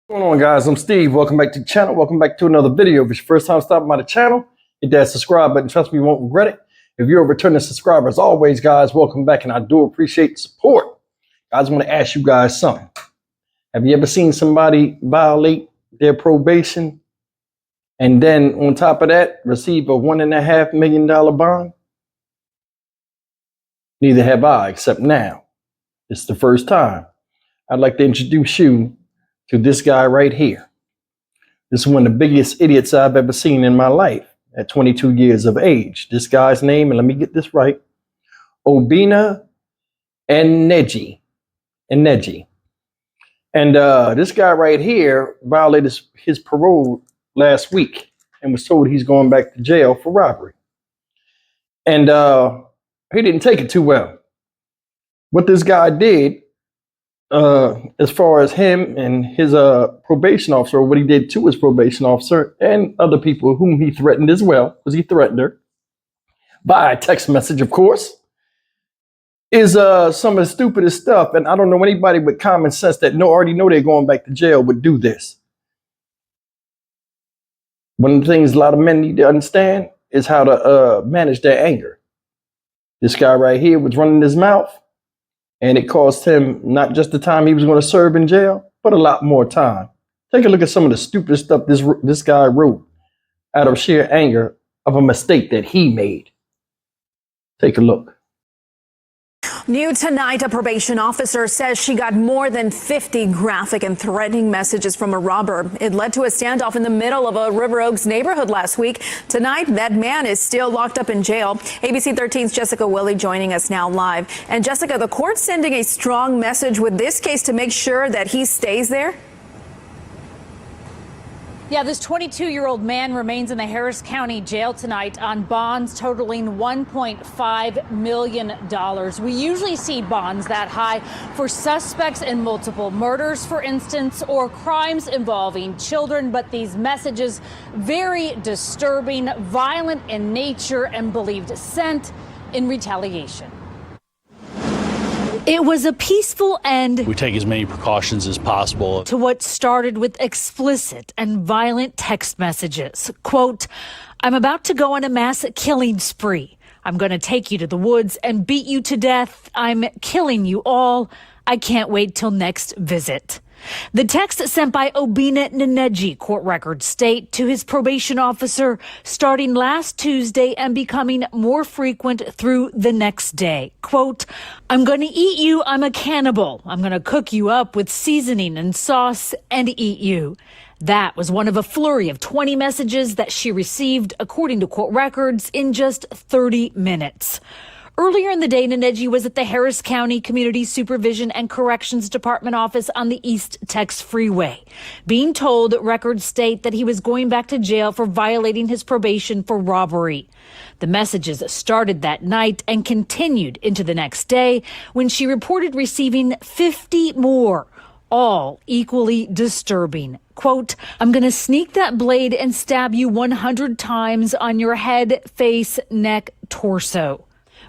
What's going on, guys? I'm Steve. Welcome back to the channel. Welcome back to another video. If it's your first time stopping by the channel, hit that subscribe button. Trust me, you won't regret it. If you're a returning subscriber, as always, guys, welcome back, and I do appreciate the support. Guys, I want to ask you guys something. Have you ever seen somebody violate their probation and then on top of that receive a $1.5 million bond? Neither have I, except now. It's the first time. I'd like to introduce you to this guy right here. This is one of the biggest idiots I've ever seen in my life at 22 years of age. This guy's name, and let me get this right, Obina Eneji. And this guy right here violated his parole last week and was told he's going back to jail for robbery. And he didn't take it too well. What this guy did, as far as him and his probation officer, what he did to his probation officer and other people whom he threatened as well, because he threatened her by text message, of course, is some of the stupidest stuff. And I don't know anybody with common sense that already know they're going back to jail would do this. One of the things a lot of men need to understand is how to manage their anger. This guy right here was running his mouth, and it cost him not just the time he was going to serve in jail, but a lot more time. Take a look at some of the stupid stuff this guy wrote out of sheer anger of a mistake that he made. Take a look. New tonight, a probation officer says she got more than 50 graphic and threatening messages from a robber. It led to a standoff in the middle of a River Oaks neighborhood last week. Tonight, that man is still locked up in jail. ABC 13's Jessica Willie joining us now live. And Jessica, the court's sending a strong message with this case to make sure that he stays there. Yeah, this 22-year-old man remains in the Harris County jail tonight on bonds totaling $1.5 million. We usually see bonds that high for suspects in multiple murders, for instance, or crimes involving children. But these messages, very disturbing, violent in nature, and believed sent in retaliation. It was a peaceful end. We take as many precautions as possible. To what started with explicit and violent text messages. Quote, "I'm about to go on a mass killing spree. I'm going to take you to the woods and beat you to death. I'm killing you all. I can't wait till next visit." The text sent by Obina Eneji, court records state, to his probation officer starting last Tuesday and becoming more frequent through the next day. Quote, "I'm going to eat you. I'm a cannibal. I'm going to cook you up with seasoning and sauce and eat you." That was one of a flurry of 20 messages that she received, according to court records, in just 30 minutes. Earlier in the day, Eneji was at the Harris County Community Supervision and Corrections Department office on the East Tex Freeway, being told records state that he was going back to jail for violating his probation for robbery. The messages started that night and continued into the next day when she reported receiving 50 more, all equally disturbing. Quote, "I'm going to sneak that blade and stab you 100 times on your head, face, neck, torso."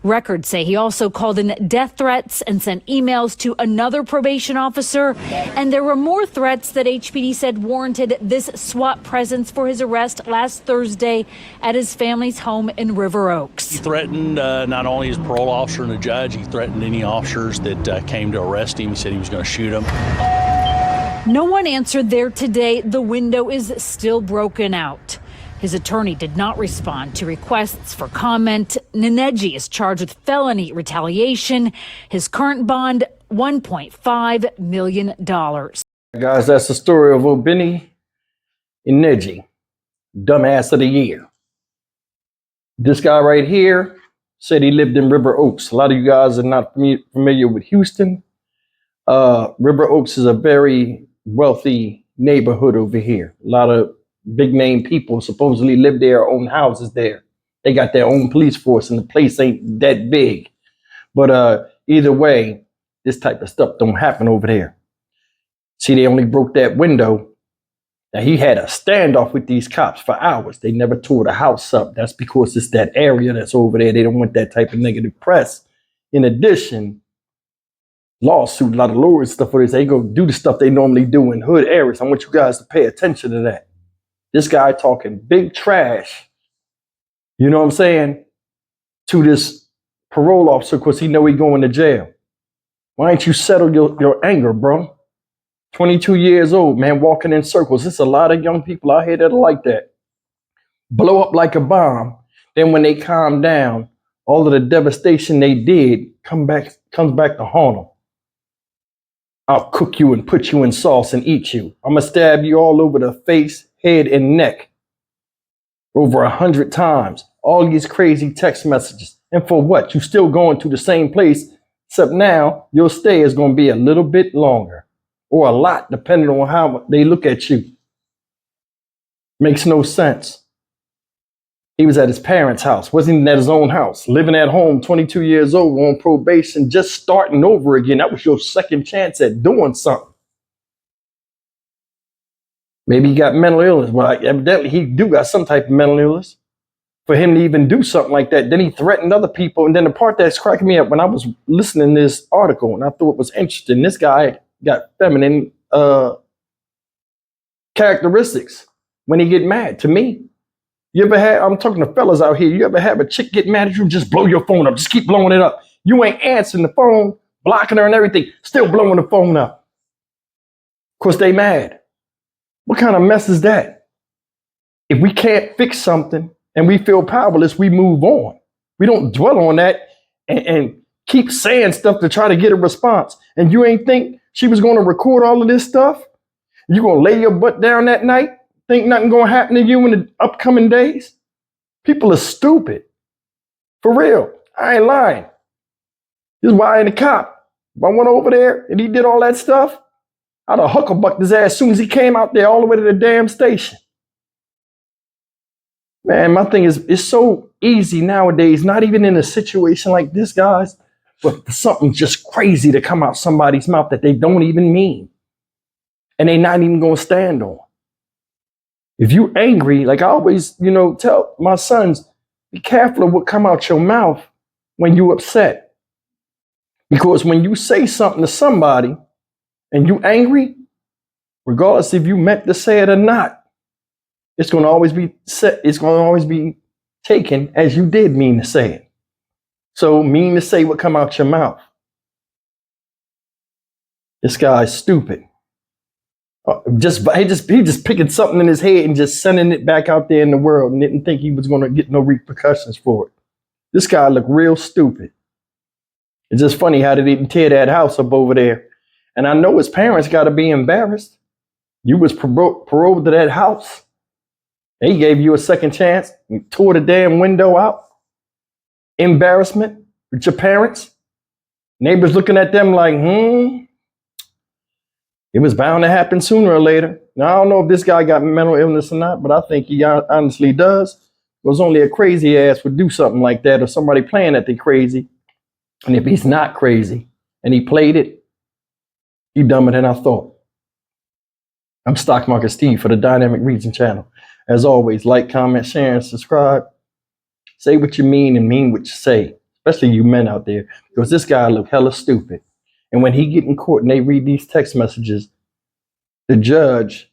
Records say he also called in death threats and sent emails to another probation officer. And there were more threats that HPD said warranted this SWAT presence for his arrest last Thursday at his family's home in River Oaks. He threatened not only his parole officer and the judge, he threatened any officers that came to arrest him. He said he was going to shoot them. No one answered there today. The window is still broken out. His attorney did not respond to requests for comment. Eneji is charged with felony retaliation. His current bond, $1.5 million. Guys, that's the story of Obina Eneji, dumbass of the year. This guy right here said he lived in River Oaks. A lot of you guys are not familiar with Houston. River Oaks is a very wealthy neighborhood over here. A lot of big name people supposedly live there, own houses there. They got their own police force, and the place ain't that big. But either way, this type of stuff don't happen over there. See, they only broke that window. Now, he had a standoff with these cops for hours. They never tore the house up. That's because it's that area that's over there. They don't want that type of negative press. In addition, lawsuit, a lot of lawyers stuff for this. They go do the stuff they normally do in hood areas. I want you guys to pay attention to that. This guy talking big trash, you know what I'm saying, to this parole officer because he know he going to jail. Why ain't you settle your anger, bro? 22 years old, man, walking in circles. There's a lot of young people out here that are like that. Blow up like a bomb. Then when they calm down, all of the devastation they did comes back to haunt them. I'll cook you and put you in sauce and eat you. I'm gonna stab you all over the face, head, and neck. Over 100 times. All these crazy text messages. And for what? You still going to the same place, except now your stay is gonna be a little bit longer. Or a lot, depending on how they look at you. Makes no sense. He was at his parents' house, wasn't even at his own house, living at home, 22 years old, on probation, just starting over again. That was your second chance at doing something. Maybe he got mental illness. Well, evidently he do got some type of mental illness for him to even do something like that. Then he threatened other people. And then the part that's cracking me up, when I was listening to this article and I thought it was interesting, this guy got feminine characteristics when he get mad. To me, you ever had, I'm talking to fellas out here, you ever have a chick get mad at you, just blow your phone up, just keep blowing it up. You ain't answering the phone, blocking her and everything, still blowing the phone up. Of course they mad. What kind of mess is that? If we can't fix something and we feel powerless, we move on. We don't dwell on that and keep saying stuff to try to get a response. And you ain't think she was going to record all of this stuff? You going to lay your butt down that night? Think nothing going to happen to you in the upcoming days? People are stupid. For real. I ain't lying. This is why I ain't a cop. If I went over there and he did all that stuff, I'd have hucklebucked his ass as soon as he came out there all the way to the damn station. Man, my thing is, it's so easy nowadays, not even in a situation like this, guys, but for something just crazy to come out somebody's mouth that they don't even mean. And they not even going to stand on. If you angry, like I always, tell my sons, be careful of what come out your mouth when you upset. Because when you say something to somebody and you angry, regardless if you meant to say it or not, it's going to always be said, it's going to always be taken as you did mean to say it. So mean to say what come out your mouth. This guy's stupid. He just picking something in his head and just sending it back out there in the world and didn't think he was going to get no repercussions for it. This guy looked real stupid. It's just funny how they didn't tear that house up over there. And I know his parents got to be embarrassed. You was paroled to that house. They gave you a second chance. You tore the damn window out. Embarrassment with your parents. Neighbors looking at them like, It was bound to happen sooner or later. Now, I don't know if this guy got mental illness or not, but I think he honestly does. Because only a crazy ass would do something like that, or somebody playing that they crazy. And if he's not crazy and he played it, he dumber than I thought. I'm Stock Market Steve for the Dynamic Region channel. As always, like, comment, share, and subscribe. Say what you mean and mean what you say, especially you men out there, because this guy look hella stupid. And when he get in court and they read these text messages, the judge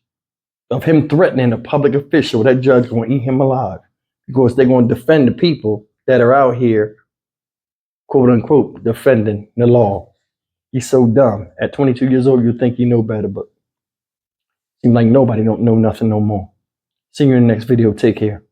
of him threatening a public official, that judge going to eat him alive, because they're going to defend the people that are out here, quote unquote, defending the law. He's so dumb. At 22 years old, you think you know better, but seems like nobody don't know nothing no more. See you in the next video. Take care.